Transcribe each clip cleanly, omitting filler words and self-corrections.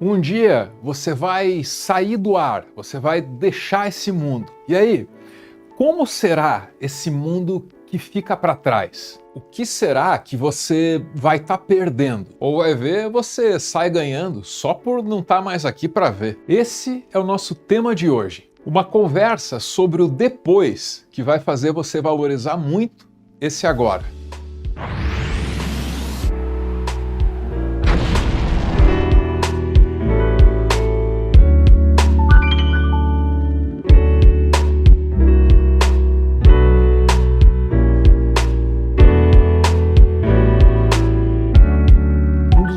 Um dia você vai sair do ar, você vai deixar esse mundo. E aí, como será esse mundo que fica para trás? O que será que você vai estar perdendo? Ou vai ver, você sai ganhando só por não estar mais aqui para ver. Esse é o nosso tema de hoje. Uma conversa sobre o depois que vai fazer você valorizar muito esse agora.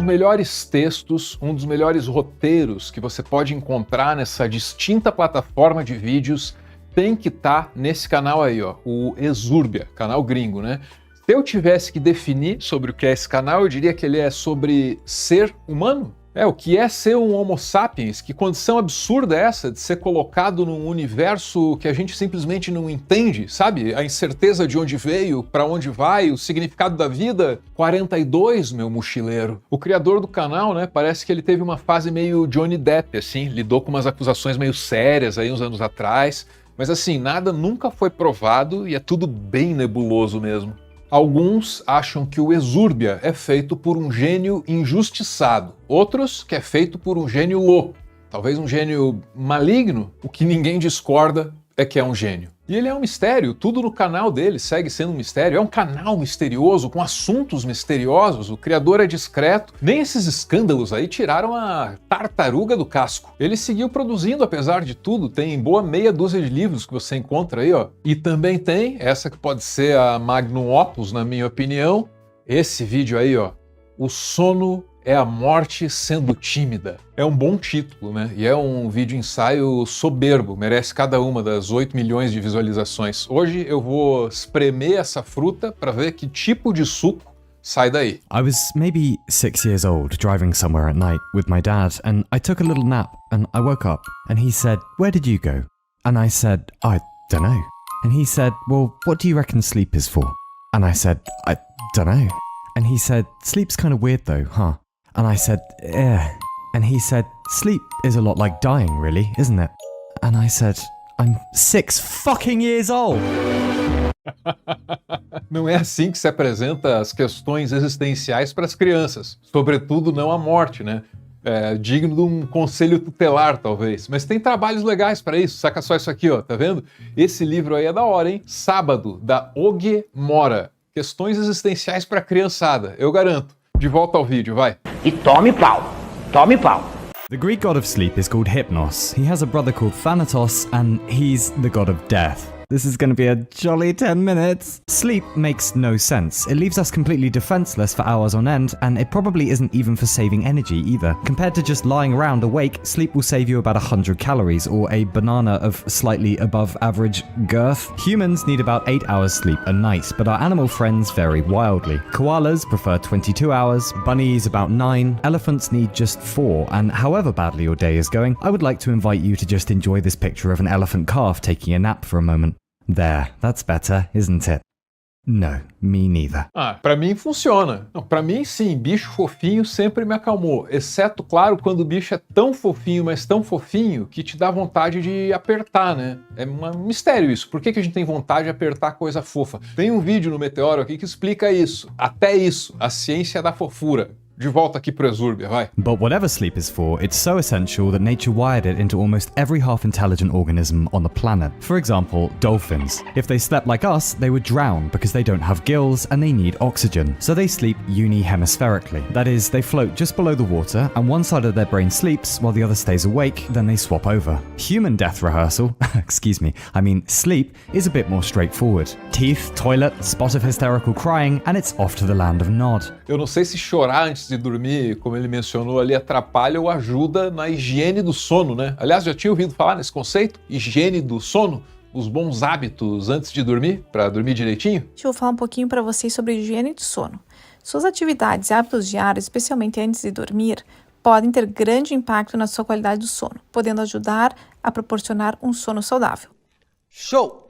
Melhores textos, um dos melhores roteiros que você pode encontrar nessa distinta plataforma de vídeos tem que estar nesse canal aí, ó, o Exurbia, canal gringo, né? Se eu tivesse que definir sobre o que é esse canal, eu diria que ele é sobre ser humano. O que é ser um Homo sapiens? Que condição absurda é essa de ser colocado num universo que a gente simplesmente não entende, sabe? A incerteza de onde veio, para onde vai, o significado da vida. 42, meu mochileiro. O criador do canal, né, parece que ele teve uma fase meio Johnny Depp, assim, lidou com umas acusações meio sérias aí uns anos atrás, mas assim, nada nunca foi provado e é tudo bem nebuloso mesmo. Alguns acham que o Exurbia é feito por um gênio injustiçado, outros que é feito por um gênio louco, talvez um gênio maligno. O que ninguém discorda é que é um gênio. E ele é um mistério, tudo no canal dele segue sendo um mistério, é um canal misterioso, com assuntos misteriosos, o criador é discreto, nem esses escândalos aí tiraram a tartaruga do casco. Ele seguiu produzindo apesar de tudo, tem boa meia dúzia de livros que você encontra aí, ó. E também tem, essa que pode ser a magnum opus, na minha opinião, esse vídeo aí, ó, O Sono é a Morte Sendo Tímida. É um bom título, né? E é um vídeo ensaio soberbo, merece cada uma das 8 milhões de visualizações. Hoje eu vou espremer essa fruta para ver que tipo de suco sai daí. I was maybe 6 years old, driving somewhere at night with my dad, and I took a little nap, and I woke up, and he said, "Where did you go?" And I said, "I dunno." And he said, "Well, what do you reckon sleep is for?" And I said, "I dunno." And he said, "Sleep's kind of weird though, huh?" And I said, "Yeah." And he said, "Sleep is a lot like dying, really, isn't it?" And I said, "I'm 6 fucking years old." Não é assim que se apresenta as questões existenciais para as crianças, sobretudo não a morte, né? É digno de um conselho tutelar, talvez. Mas tem trabalhos legais para isso, saca só isso aqui, ó, tá vendo? Esse livro aí é da hora, hein? Sábado, da Oge Mora. Questões existenciais para a criançada, eu garanto. De volta ao vídeo, vai. E tome pau, tome pau. The Greek god of sleep is called Hypnos. He has a brother called Thanatos, and he's the god of death. This is going to be a jolly 10 minutes. Sleep makes no sense. It leaves us completely defenseless for hours on end, and it probably isn't even for saving energy either. Compared to just lying around awake, sleep will save you about 100 calories, or a banana of slightly above average girth. Humans need about 8 hours sleep a night, but our animal friends vary wildly. Koalas prefer 22 hours, bunnies about 9, elephants need just 4, and however badly your day is going, I would like to invite you to just enjoy this picture of an elephant calf taking a nap for a moment. There, that's better, isn't it? No, me neither. Pra mim funciona. Não, pra mim sim, bicho fofinho sempre me acalmou, exceto, claro, quando o bicho é tão fofinho, mas tão fofinho, que te dá vontade de apertar, né? É um mistério isso. Por que a gente tem vontade de apertar coisa fofa? Tem um vídeo no Meteoro aqui que explica isso. Até isso, a ciência da fofura. De volta aqui pro Exurbia, vai. But whatever sleep is for, it's so essential that nature wired it into almost every half-intelligent organism on the planet. For example, dolphins. If they slept like us, they would drown because they don't have gills and they need oxygen. So they sleep unihemispherically. That is, they float just below the water and one side of their brain sleeps while the other stays awake, then they swap over. Human death rehearsal, excuse me, I mean sleep, is a bit more straightforward. Teeth, toilet, spot of hysterical crying, and it's off to the land of Nod. Eu não sei se chorar antes de dormir, como ele mencionou ali, atrapalha ou ajuda na higiene do sono, né? Aliás, já tinha ouvido falar nesse conceito? Higiene do sono? Os bons hábitos antes de dormir, para dormir direitinho? Deixa eu falar um pouquinho para vocês sobre higiene do sono. Suas atividades e hábitos diários, especialmente antes de dormir, podem ter grande impacto na sua qualidade do sono, podendo ajudar a proporcionar um sono saudável. Show!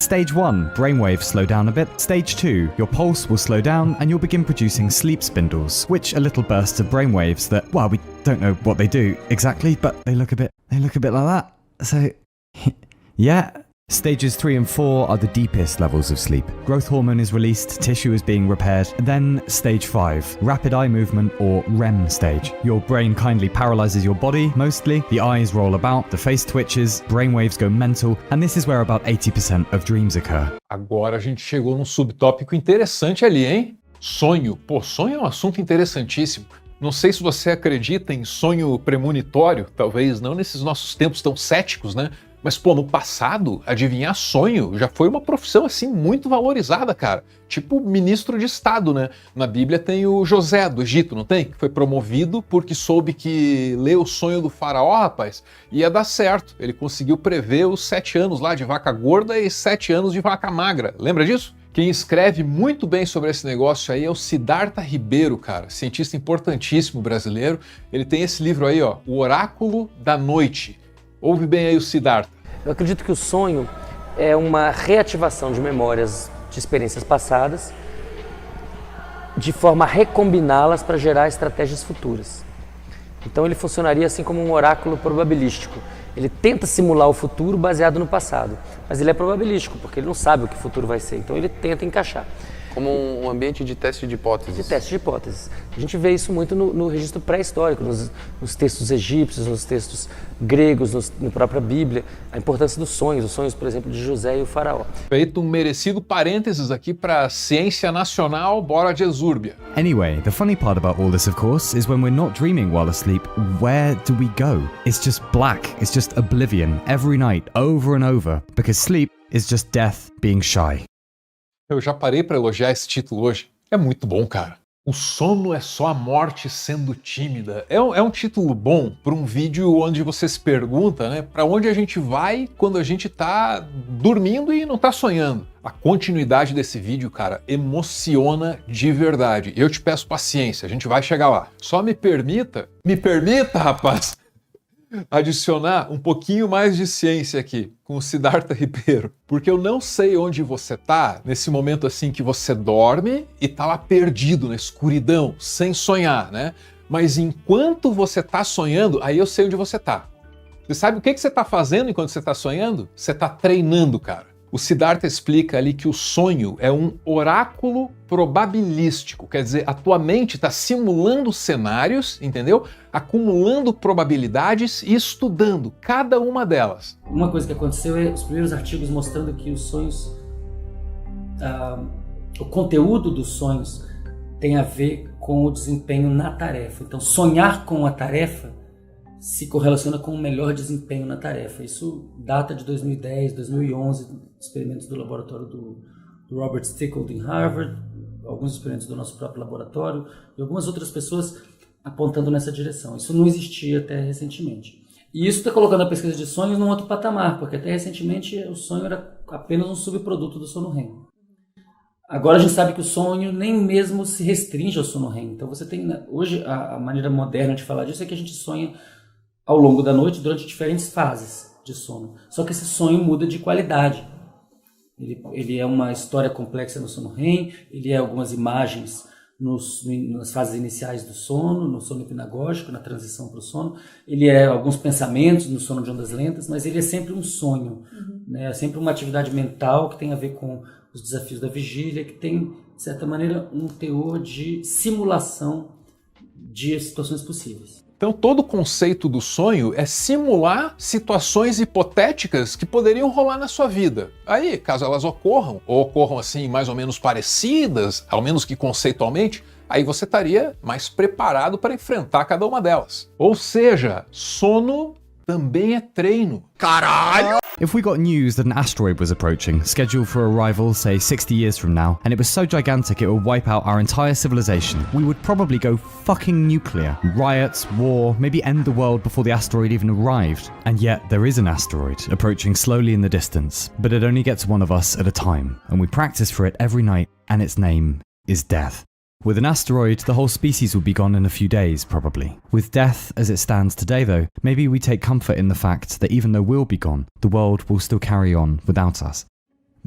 Stage 1, brainwaves slow down a bit. Stage 2, your pulse will slow down and you'll begin producing sleep spindles, which are little bursts of brainwaves that, well, we don't know what they do exactly, but they look a bit like that. So, yeah. Stages 3 and 4 are the deepest levels of sleep. Growth hormone is released, tissue is being repaired. Then stage 5, rapid eye movement or REM stage. Your brain kindly paralyzes your body, mostly. The eyes roll about, the face twitches, brainwaves go mental, and this is where about 80% of dreams occur. Agora a gente chegou num subtópico interessante ali, hein? Sonho. Pô, sonho é um assunto interessantíssimo. Não sei se você acredita em sonho premonitório, talvez não nesses nossos tempos tão céticos, né? Mas, pô, no passado, adivinhar sonho já foi uma profissão, assim, muito valorizada, cara. Tipo ministro de Estado, né? Na Bíblia tem o José do Egito, não tem? Que foi promovido porque soube que ler o sonho do faraó, rapaz, ia dar certo. Ele conseguiu prever os 7 anos lá de vaca gorda e 7 anos de vaca magra. Lembra disso? Quem escreve muito bem sobre esse negócio aí é o Siddhartha Ribeiro, cara, cientista importantíssimo brasileiro. Ele tem esse livro aí, ó, O Oráculo da Noite. Ouve bem aí o Siddhartha. Eu acredito que o sonho é uma reativação de memórias de experiências passadas, de forma a recombiná-las para gerar estratégias futuras. Então ele funcionaria assim como um oráculo probabilístico. Ele tenta simular o futuro baseado no passado, mas ele é probabilístico, porque ele não sabe o que o futuro vai ser, então ele tenta encaixar. Como um ambiente de teste de hipóteses. De teste de hipóteses. A gente vê isso muito no registro pré-histórico, nos textos egípcios, nos textos gregos, na própria Bíblia. A importância dos sonhos, os sonhos, por exemplo, de José e o faraó. Feito um merecido parênteses aqui para ciência nacional, bora de Exúrbia. Anyway, the funny part about all this, of course, is when we're not dreaming while asleep, where do we go? It's just black, it's just oblivion, every night, over and over, because sleep is just death being shy. Eu já parei para elogiar esse título hoje. É muito bom, cara. O sono é só a morte sendo tímida. É um título bom para um vídeo onde você se pergunta, né, para onde a gente vai quando a gente tá dormindo e não tá sonhando. A continuidade desse vídeo, cara, emociona de verdade. Eu te peço paciência, a gente vai chegar lá. Só me permita, rapaz, adicionar um pouquinho mais de ciência aqui com o Siddhartha Ribeiro, porque eu não sei onde você tá nesse momento assim que você dorme e tá lá perdido na escuridão, sem sonhar, né? Mas enquanto você tá sonhando, aí eu sei onde você tá. Você sabe o que você tá fazendo enquanto você tá sonhando? Você tá treinando, cara. O Siddhartha explica ali que o sonho é um oráculo probabilístico, quer dizer, a tua mente está simulando cenários, entendeu? Acumulando probabilidades e estudando cada uma delas. Uma coisa que aconteceu é os primeiros artigos mostrando que os sonhos, o conteúdo dos sonhos tem a ver com o desempenho na tarefa. Então, sonhar com a tarefa se correlaciona com o melhor desempenho na tarefa. Isso data de 2010, 2011, experimentos do laboratório do Robert Stickle em Harvard, alguns experimentos do nosso próprio laboratório e algumas outras pessoas apontando nessa direção. Isso não existia até recentemente. E isso está colocando a pesquisa de sonhos num outro patamar, porque até recentemente o sonho era apenas um subproduto do sono REM. Agora a gente sabe que o sonho nem mesmo se restringe ao sono REM. Então você tem, hoje a maneira moderna de falar disso é que a gente sonha ao longo da noite durante diferentes fases de sono. Só que esse sonho muda de qualidade. Ele é uma história complexa no sono REM, ele é algumas imagens nas fases iniciais do sono, no sono hipnagógico, na transição para o sono. Ele é alguns pensamentos no sono de ondas lentas, mas ele é sempre um sonho. Né? É sempre uma atividade mental que tem a ver com os desafios da vigília, que tem, de certa maneira, um teor de simulação de situações possíveis. Então todo o conceito do sonho é simular situações hipotéticas que poderiam rolar na sua vida. Aí, caso elas ocorram, ou ocorram assim mais ou menos parecidas, ao menos que conceitualmente, aí você estaria mais preparado para enfrentar cada uma delas. Ou seja, sono também é treino. Caralho! If we got news that an asteroid was approaching, scheduled for arrival, say 60 years from now, and it was so gigantic it would wipe out our entire civilization, we would probably go fucking nuclear. Riots, war, maybe end the world before the asteroid even arrived. And yet, there is an asteroid approaching slowly in the distance, but it only gets one of us at a time, and we practice for it every night, and its name is death. With an asteroid, the whole species will be gone in a few days, probably. With death as it stands today, though, maybe we take comfort in the fact that even though we'll be gone, the world will still carry on without us.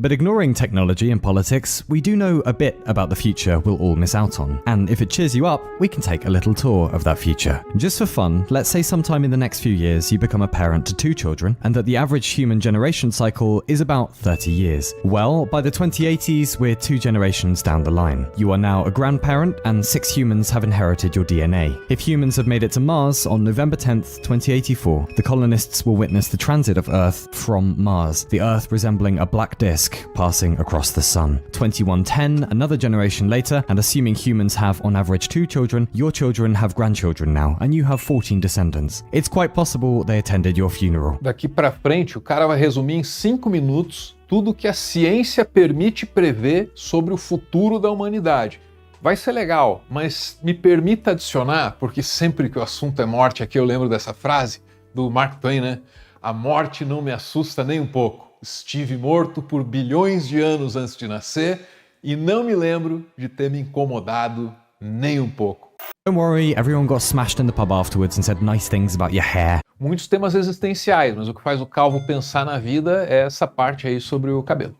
But ignoring technology and politics, we do know a bit about the future we'll all miss out on. And if it cheers you up, we can take a little tour of that future. Just for fun, let's say sometime in the next few years you become a parent to 2 children, and that the average human generation cycle is about 30 years. Well, by the 2080s, we're 2 generations down the line. You are now a grandparent, and 6 humans have inherited your DNA. If humans have made it to Mars on November 10th, 2084, the colonists will witness the transit of Earth from Mars, the Earth resembling a black disk passing across the sun. 2110, another generation later, and assuming humans have on average 2 children, your children have grandchildren now, and you have 14 descendants. It's quite possible they attended your funeral. Daqui pra frente, o cara vai resumir em 5 minutos tudo que a ciência permite prever sobre o futuro da humanidade. Vai ser legal, mas me permita adicionar, porque sempre que o assunto é morte, aqui eu lembro dessa frase do Mark Twain, né? A morte não me assusta nem um pouco. Estive morto por bilhões de anos antes de nascer e não me lembro de ter me incomodado nem um pouco. Don't worry, everyone got smashed in the pub afterwards and said nice things about your hair. Muitos temas existenciais, mas o que faz o calvo pensar na vida é essa parte aí sobre o cabelo.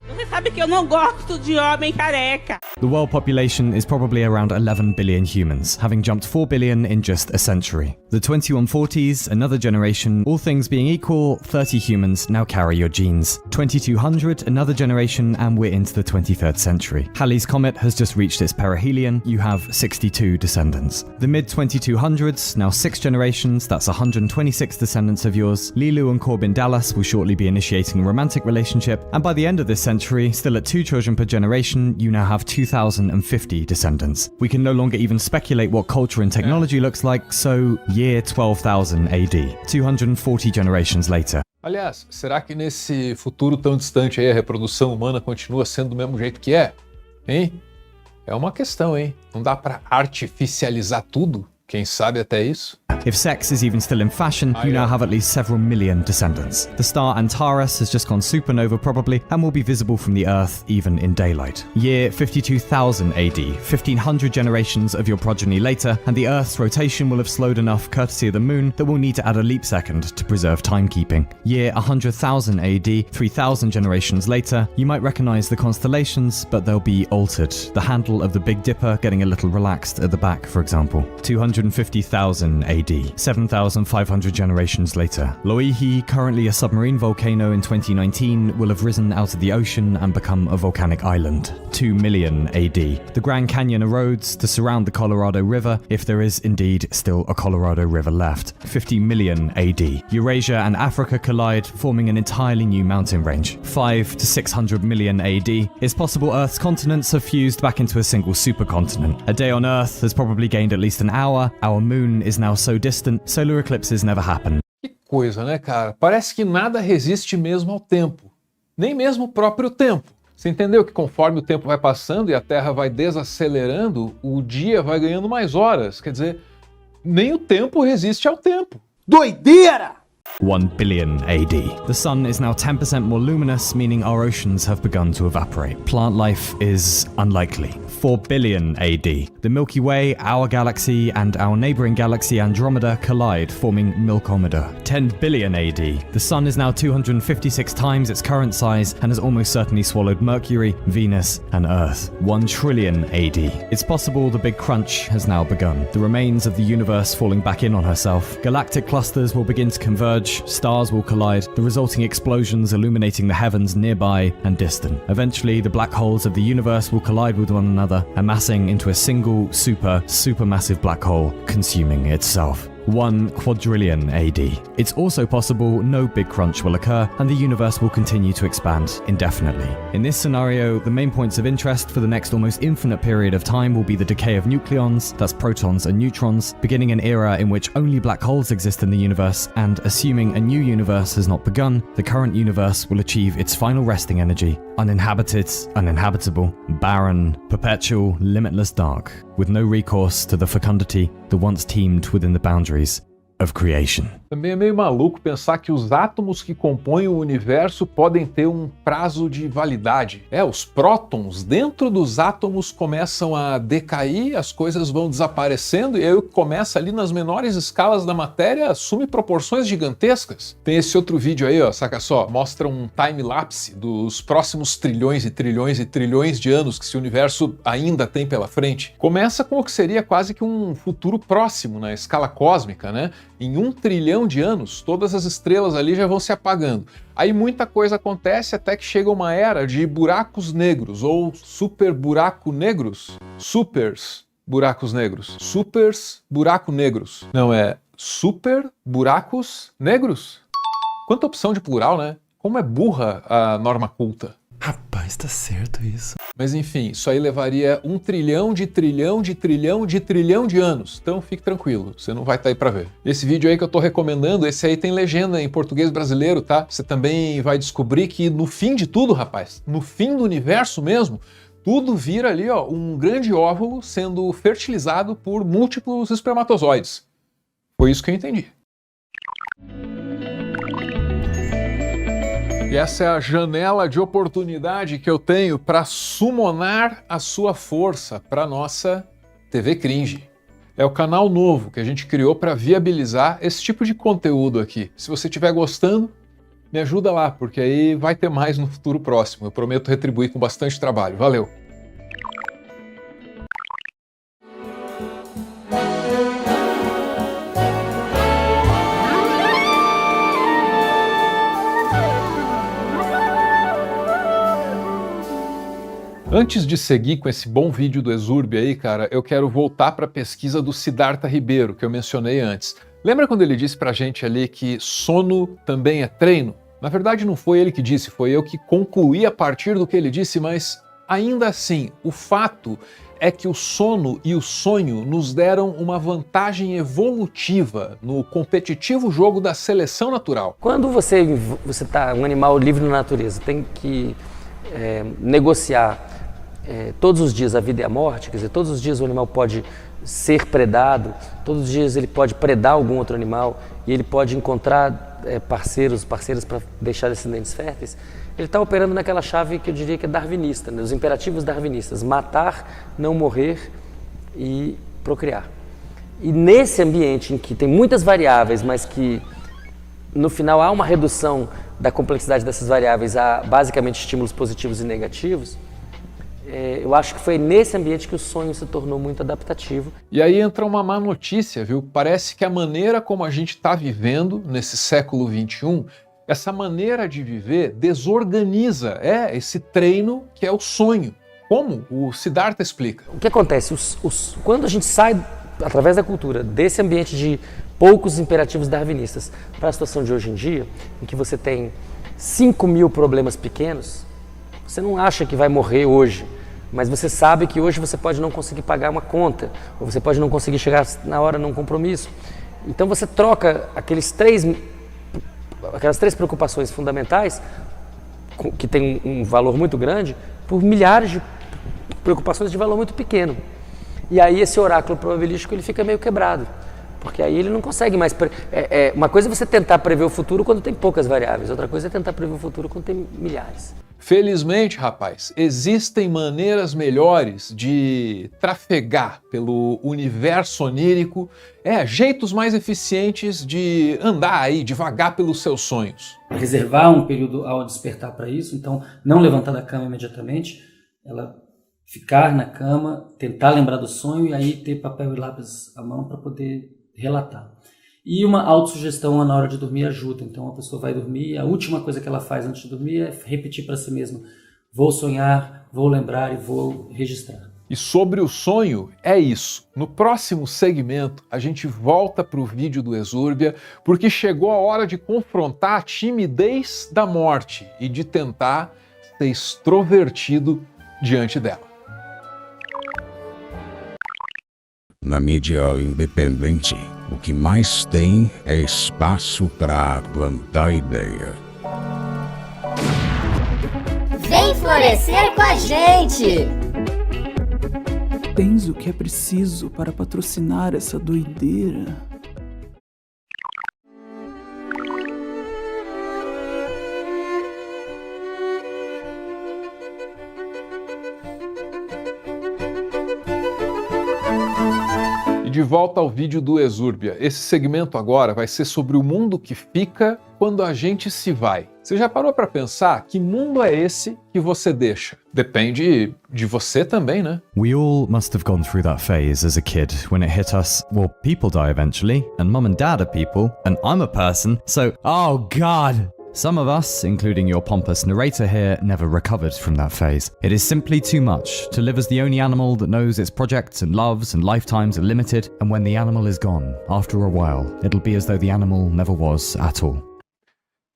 Você sabe que eu não gosto de homem careca. The world population is probably around 11 billion humans, having jumped 4 billion in just a century. The 2140s, another generation, all things being equal, 30 humans now carry your genes. 2200, another generation, and we're into the 23rd century. Halley's Comet has just reached its perihelion, you have 62 descendants. The mid-2200s, now 6 generations, that's 126 descendants of yours. Lilu and Corbin Dallas will shortly be initiating a romantic relationship, and by the end of this century, still at 2 children per generation, you now have 2,050 descendants. We can no longer even speculate what culture and technology looks like, so year 12,000 AD, 240 generations later. Aliás, será que nesse futuro tão distante aí a reprodução humana continua sendo do mesmo jeito que é? Hein? É uma questão, hein? Não dá pra artificializar tudo? Quem sabe até isso? If sex is even still in fashion, you now have at least several million descendants. The star Antares has just gone supernova probably, and will be visible from the Earth even in daylight. Year 52,000 AD, 1,500 generations of your progeny later, and the Earth's rotation will have slowed enough courtesy of the Moon that we'll need to add a leap second to preserve timekeeping. Year 100,000 AD, 3,000 generations later, you might recognize the constellations, but they'll be altered. The handle of the Big Dipper getting a little relaxed at the back, for example. 250,000 AD. 7,500 generations later. Loihi, currently a submarine volcano in 2019, will have risen out of the ocean and become a volcanic island. 2 million AD. The Grand Canyon erodes to surround the Colorado River, if there is indeed still a Colorado River left. 50 million AD. Eurasia and Africa collide, forming an entirely new mountain range. 5 to 600 million AD. It's possible Earth's continents have fused back into a single supercontinent. A day on Earth has probably gained at least an hour. Our moon is now so distant, solar eclipses never happen. Que coisa, né, cara? Parece que nada resiste mesmo ao tempo. Nem mesmo o próprio tempo. Você entendeu que conforme o tempo vai passando e a Terra vai desacelerando, o dia vai ganhando mais horas. Quer dizer, nem o tempo resiste ao tempo. Doideira! 1 billion AD. The sun is now 10% more luminous, meaning our oceans have begun to evaporate. Plant life is unlikely. 4 billion AD. The Milky Way, our galaxy, and our neighboring galaxy Andromeda collide, forming Milkomeda. 10 billion AD. The sun is now 256 times its current size and has almost certainly swallowed Mercury, Venus, and Earth. 1 trillion AD. It's possible the Big Crunch has now begun. The remains of the universe falling back in on herself. Galactic clusters will begin to converge. Stars will collide, the resulting explosions illuminating the heavens nearby and distant. Eventually, the black holes of the universe will collide with one another, amassing into a single supermassive black hole, consuming itself. 1 quadrillion AD. It's also possible no Big Crunch will occur and the universe will continue to expand indefinitely. In this scenario, the main points of interest for the next almost infinite period of time will be the decay of nucleons, that's protons and neutrons, beginning an era in which only black holes exist in the universe, and assuming a new universe has not begun, the current universe will achieve its final resting energy, uninhabited, uninhabitable, barren, perpetual, limitless dark, with no recourse to the fecundity that once teemed within the boundaries of creation. Também é meio maluco pensar que os átomos que compõem o universo podem ter um prazo de validade. Os prótons dentro dos átomos começam a decair, as coisas vão desaparecendo e aí o que começa ali nas menores escalas da matéria assume proporções gigantescas. Tem esse outro vídeo aí, ó, saca só, mostra um time-lapse dos próximos trilhões e trilhões e trilhões de anos que esse universo ainda tem pela frente. Começa com o que seria quase que um futuro próximo na escala cósmica, né? Em 1 trilhão de anos, todas as estrelas ali já vão se apagando. Aí muita coisa acontece até que chega uma era de buracos negros, ou super buraco negros. Supers buracos negros. Supers buraco negros. Não, é super buracos negros? Quanta opção de plural, né? Como é burra a norma culta. Rapaz, tá certo isso. Mas enfim, isso aí levaria 1 trilhão de trilhão de trilhão de trilhão de anos. Então fique tranquilo, você não vai estar aí pra ver. Esse vídeo aí que eu tô recomendando, esse aí tem legenda em português brasileiro, tá? Você também vai descobrir que no fim de tudo, rapaz, no fim do universo mesmo, tudo vira ali, ó, um grande óvulo sendo fertilizado por múltiplos espermatozoides. Foi isso que eu entendi. E essa é a janela de oportunidade que eu tenho para summonar a sua força para nossa TV Cringe. É o canal novo que a gente criou para viabilizar esse tipo de conteúdo aqui. Se você estiver gostando, me ajuda lá, porque aí vai ter mais no futuro próximo. Eu prometo retribuir com bastante trabalho. Valeu! Antes de seguir com esse bom vídeo do Exurbe aí, cara, eu quero voltar para a pesquisa do Siddhartha Ribeiro, que eu mencionei antes. Lembra quando ele disse pra gente ali que sono também é treino? Na verdade não foi ele que disse, foi eu que concluí a partir do que ele disse, mas ainda assim, o fato é que o sono e o sonho nos deram uma vantagem evolutiva no competitivo jogo da seleção natural. Quando você tá um animal livre na natureza, tem que negociar todos os dias a vida e a morte, quer dizer, todos os dias o animal pode ser predado, todos os dias ele pode predar algum outro animal e ele pode encontrar parceiras para deixar descendentes férteis, ele está operando naquela chave que eu diria que é darwinista, né? Os imperativos darwinistas, matar, não morrer e procriar. E nesse ambiente em que tem muitas variáveis, mas que no final há uma redução da complexidade dessas variáveis a basicamente estímulos positivos e negativos, eu acho que foi nesse ambiente que o sonho se tornou muito adaptativo. E aí entra uma má notícia, viu? Parece que a maneira como a gente está vivendo nesse século XXI, essa maneira de viver desorganiza esse treino que é o sonho. Como? O Siddhartha explica. O que acontece? Quando a gente sai, através da cultura, desse ambiente de poucos imperativos darwinistas para a situação de hoje em dia, em que você tem 5.000 problemas pequenos, você não acha que vai morrer hoje, mas você sabe que hoje você pode não conseguir pagar uma conta, ou você pode não conseguir chegar na hora num compromisso. Então você troca aquelas três preocupações fundamentais, que tem um valor muito grande, por milhares de preocupações de valor muito pequeno. E aí esse oráculo probabilístico ele fica meio quebrado, porque aí ele não consegue mais... uma coisa é você tentar prever o futuro quando tem poucas variáveis, outra coisa é tentar prever o futuro quando tem milhares. Felizmente, rapaz, existem maneiras melhores de trafegar pelo universo onírico, jeitos mais eficientes de andar aí devagar pelos seus sonhos. Reservar um período ao despertar para isso, então não levantar da cama imediatamente, ela ficar na cama, tentar lembrar do sonho e aí ter papel e lápis à mão para poder relatar. E uma autossugestão na hora de dormir ajuda. Então a pessoa vai dormir, a última coisa que ela faz antes de dormir é repetir para si mesma: vou sonhar, vou lembrar e vou registrar. E sobre o sonho, é isso. No próximo segmento, a gente volta para o vídeo do Exúrbia, porque chegou a hora de confrontar a timidez da morte e de tentar ser extrovertido diante dela. Na mídia independente, o que mais tem é espaço para plantar ideia. Vem florescer com a gente! Tens o que é preciso para patrocinar essa doideira? De volta ao vídeo do Exúrbia. Esse segmento agora vai ser sobre o mundo que fica quando a gente se vai. Você já parou para pensar que mundo é esse que você deixa? Depende de você também, né? We all must have gone through that phase as a kid when it hit us. Well, people die eventually, and mum and dad are people, and I'm a person, so, oh God! Some of us, including your pompous narrator here, never recovered from that phase. It is simply too much to live as the only animal that knows its projects and loves and lifetimes are limited, and when the animal is gone, after a while, it'll be as though the animal never was at all.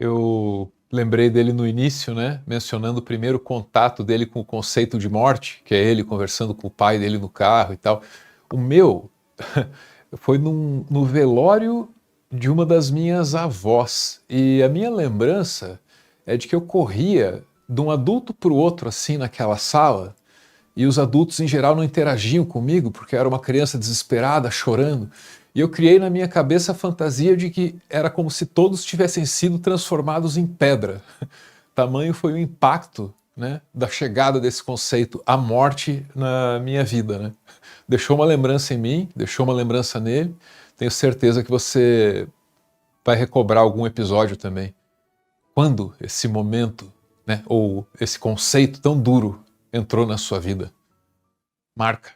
Eu lembrei dele no início, né? Mencionando o primeiro contato dele com o conceito de morte, que é ele conversando com o pai dele no carro e tal. O meu foi no velório de uma das minhas avós. E a minha lembrança é de que eu corria de um adulto para o outro, assim, naquela sala, e os adultos, em geral, não interagiam comigo, porque eu era uma criança desesperada, chorando. E eu criei na minha cabeça a fantasia de que era como se todos tivessem sido transformados em pedra. Tamanho foi o impacto, né, da chegada desse conceito, a morte, na minha vida, né? Deixou uma lembrança em mim, deixou uma lembrança nele. Tenho certeza que você vai recobrar algum episódio também. Quando esse momento, né, ou esse conceito tão duro entrou na sua vida? Marca.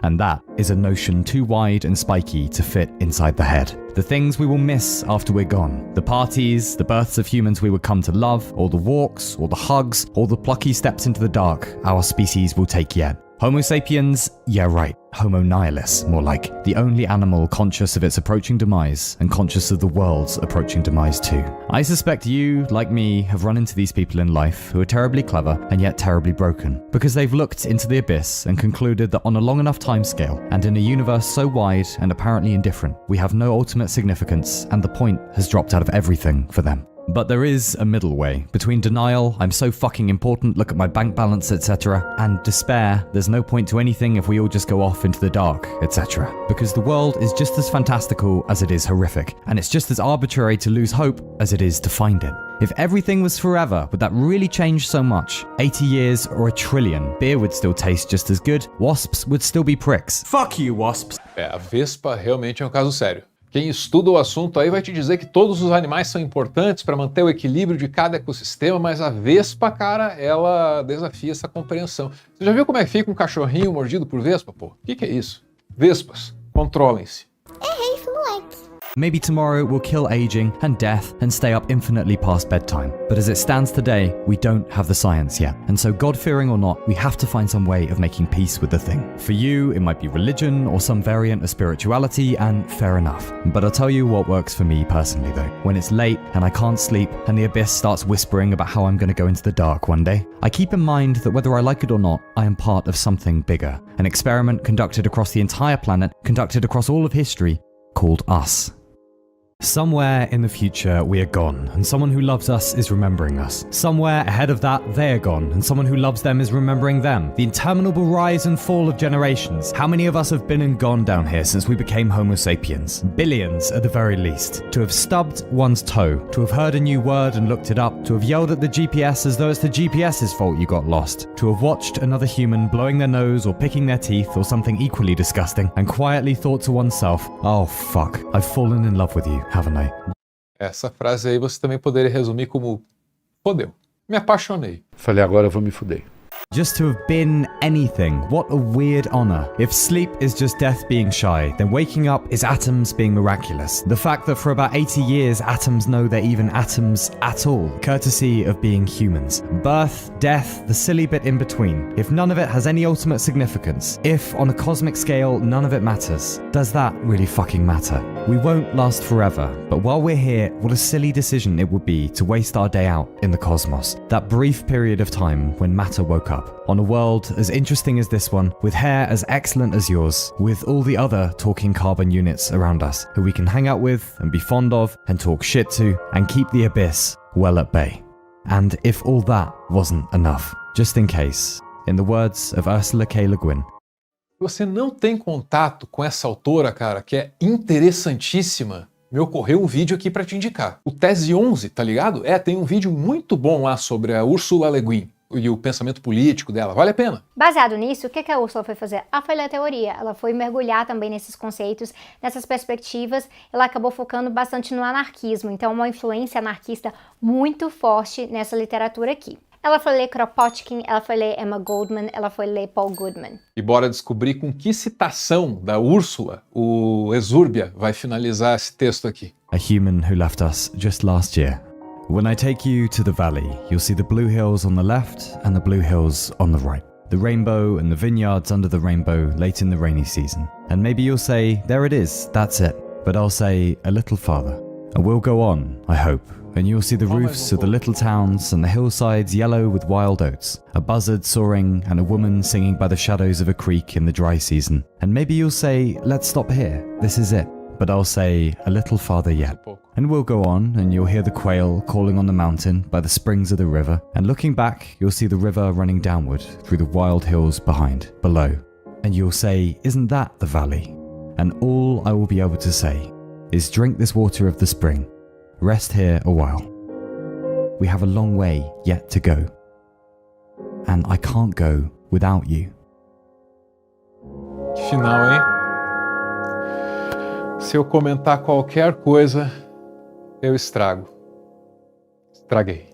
And that is a notion too wide and spiky to fit inside the head. The things we will miss after we're gone. The parties, the births of humans we would come to love, all the walks, all the hugs, all the plucky steps into the dark our species will take yet. Homo sapiens, yeah right, Homo nihilus, more like, the only animal conscious of its approaching demise and conscious of the world's approaching demise too. I suspect you, like me, have run into these people in life who are terribly clever and yet terribly broken, because they've looked into the abyss and concluded that on a long enough timescale, and in a universe so wide and apparently indifferent, we have no ultimate significance and the point has dropped out of everything for them. But there is a middle way, between denial, I'm so fucking important, look at my bank balance, etc., and despair, there's no point to anything if we all just go off into the dark, etc. Because the world is just as fantastical as it is horrific, and it's just as arbitrary to lose hope as it is to find it. If everything was forever, would that really change so much? 80 years or a trillion, beer would still taste just as good, wasps would still be pricks. Fuck you, wasps! A vespa realmente é um caso sério. Quem estuda o assunto aí vai te dizer que todos os animais são importantes para manter o equilíbrio de cada ecossistema, mas a vespa, cara, ela desafia essa compreensão. Você já viu como é que fica um cachorrinho mordido por vespa, pô? O que é isso? Vespas, controlem-se. Errei, moleque. Maybe tomorrow we'll kill aging and death and stay up infinitely past bedtime. But as it stands today, we don't have the science yet. And so God-fearing or not, we have to find some way of making peace with the thing. For you, it might be religion or some variant of spirituality, and fair enough. But I'll tell you what works for me personally though. When it's late and I can't sleep and the abyss starts whispering about how I'm going to go into the dark one day, I keep in mind that whether I like it or not, I am part of something bigger. An experiment conducted across the entire planet, conducted across all of history, called us. Somewhere in the future we are gone, and someone who loves us is remembering us. Somewhere ahead of that they are gone, and someone who loves them is remembering them. The interminable rise and fall of generations. How many of us have been and gone down here since we became Homo sapiens? Billions at the very least. To have stubbed one's toe, to have heard a new word and looked it up, to have yelled at the GPS as though it's the GPS's fault you got lost, to have watched another human blowing their nose or picking their teeth or something equally disgusting, and quietly thought to oneself, oh fuck, I've fallen in love with you. Haven't I? Essa frase aí você também poderia resumir como fodeu. Me apaixonei. Falei, agora eu vou me fuder. Just to have been anything, what a weird honor. If sleep is just death being shy, then waking up is atoms being miraculous. The fact that for about 80 years atoms know they're even atoms at all, courtesy of being humans. Birth, death, the silly bit in between. If none of it has any ultimate significance, if on a cosmic scale none of it matters, does that really fucking matter? We won't last forever, but while we're here, what a silly decision it would be to waste our day out in the cosmos. That brief period of time when matter woke up. On a world as interesting as this one, with hair as excellent as yours, with all the other talking carbon units around us, who we can hang out with and be fond of and talk shit to and keep the abyss well at bay. And if all that wasn't enough, just in case, in the words of Ursula K. Le Guin, você não tem contato com essa autora, cara, que é interessantíssima, me ocorreu um vídeo aqui para te indicar. O Tese 11, tá ligado? Tem um vídeo muito bom lá sobre a Ursula Le Guin. e o pensamento político dela. Vale a pena. Baseado nisso, o que a Úrsula foi fazer? Ela foi ler a teoria, ela foi mergulhar também nesses conceitos, nessas perspectivas. Ela acabou focando bastante no anarquismo, então uma influência anarquista muito forte nessa literatura aqui. Ela foi ler Kropotkin, ela foi ler Emma Goldman, ela foi ler Paul Goodman. E bora descobrir com que citação da Úrsula o Exúrbia vai finalizar esse texto aqui. A human who left us just last year. When I take you to the valley, you'll see the blue hills on the left and the blue hills on the right. The rainbow and the vineyards under the rainbow late in the rainy season. And maybe you'll say, there it is, that's it. But I'll say a little farther. And we'll go on, I hope. And you'll see the roofs of the little towns and the hillsides yellow with wild oats, a buzzard soaring and a woman singing by the shadows of a creek in the dry season. And maybe you'll say, let's stop here, this is it. But I'll say a little farther yet. And we'll go on and you'll hear the quail calling on the mountain by the springs of the river. And looking back, you'll see the river running downward through the wild hills below. And you'll say, isn't that the valley? And all I will be able to say is drink this water of the spring. Rest here a while. We have a long way yet to go. And I can't go without you. Que final, hein? Se eu comentar qualquer coisa, eu estrago. Estraguei.